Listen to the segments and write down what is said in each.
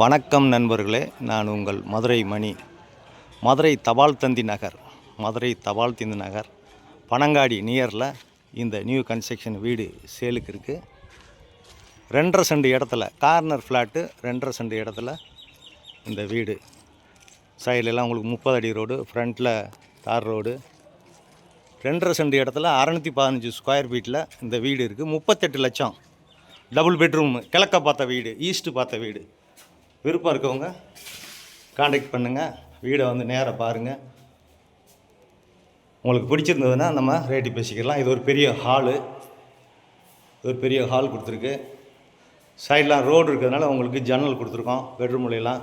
வணக்கம் நண்பர்களே, நான் உங்கள் மதுரை மணி. மதுரை தபால் தந்தி நகர் பனங்காடி நியரில் இந்த நியூ கன்ஸ்ட்ரக்ஷன் வீடு சேலுக்கு இருக்குது. 2.5 சென்ட் இடத்துல கார்னர் ஃப்ளாட்டு. 2.5 சென்ட் இடத்துல இந்த வீடு. சைட்லலாம் உங்களுக்கு 30 அடி ரோடு, ஃப்ரண்ட்டில் தார் ரோடு. 2.5 சென்ட் இடத்துல 615 ஸ்கொயர் ஃபீட்டில் இந்த வீடு இருக்குது. 38 லட்சம். டபுள் பெட்ரூம், கிழக்க பார்த்த வீடு, ஈஸ்ட்டு பார்த்த வீடு. விருப்பம் இருக்கவங்க காண்டாக்ட் பண்ணுங்கள். வீடை வந்து நேராக பாருங்கள். உங்களுக்கு பிடிச்சிருந்ததுன்னா நம்ம ரேட்டு பேசிக்கலாம். இது ஒரு பெரிய ஹால் கொடுத்துருக்கு. சைட்லாம் ரோடு இருக்கிறதுனால உங்களுக்கு ஜன்னல் கொடுத்துருக்கோம். பெட்ரூம்லாம்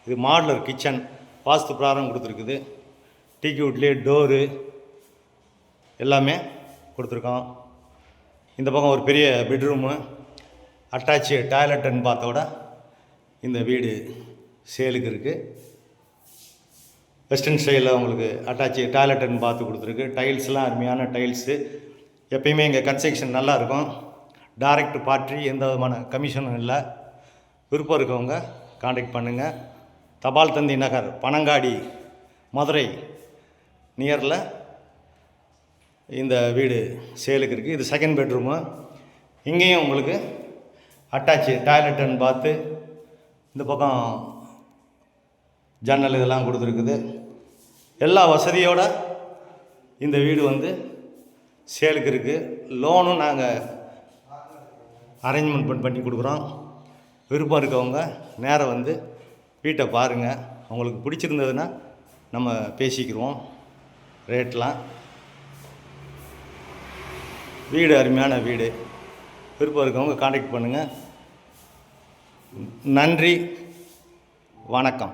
இது மாடலர் கிச்சன், வாஸ்து பிராரம் கொடுத்துருக்குது. டீக்கு வுட்லேயே டோரு எல்லாமே கொடுத்துருக்கோம். இந்த பக்கம் ஒரு பெரிய பெட்ரூமு, அட்டாச்சு டாய்லெட் அண்ட் பாத்தோட இந்த வீடு சேலுக்கு இருக்குது. வெஸ்டர்ன் ஸ்டைலில் உங்களுக்கு அட்டாச்சு டாய்லெட் அண்ட் பாத்து கொடுத்துருக்கு. டைல்ஸ்லாம் அருமையான டைல்ஸு. எப்பயுமே இங்கே கன்ஸ்ட்ரக்ஷன் நல்லாயிருக்கும். டைரக்ட் பார்ட்டி, எந்த விதமான கமிஷனும் இல்லை. விருப்பம் இருக்கவங்க காண்டாக்ட் பண்ணுங்கள். தபால் தந்தி நகர், பனங்காடி, மதுரை நியரில் இந்த வீடு சேலுக்கு இருக்குது. இது செகண்ட் பெட்ரூமு. இங்கேயும் உங்களுக்கு அட்டாச்சு டாய்லெட் அண்ட் பாத்து, இந்த பக்கம் ஜன்னல் இதெல்லாம் கொடுத்துருக்குது. எல்லா வசதியோடு இந்த வீடு வந்து சேலுக்கு இருக்குது. லோனும் நாங்கள் அரேஞ்ச்மெண்ட் பண்ணி கொடுக்குறோம். விருப்பம் இருக்கவங்க நேராக வந்து வீட்டை பாருங்கள். உங்களுக்கு பிடிச்சிருந்ததுன்னா நம்ம பேசிக்கிடுவோம் ரேட்லாம். வீடு அருமையான வீடு. விருப்பம் இருக்கவங்க காண்டாக்ட் பண்ணுங்கள். நன்றி, வணக்கம்.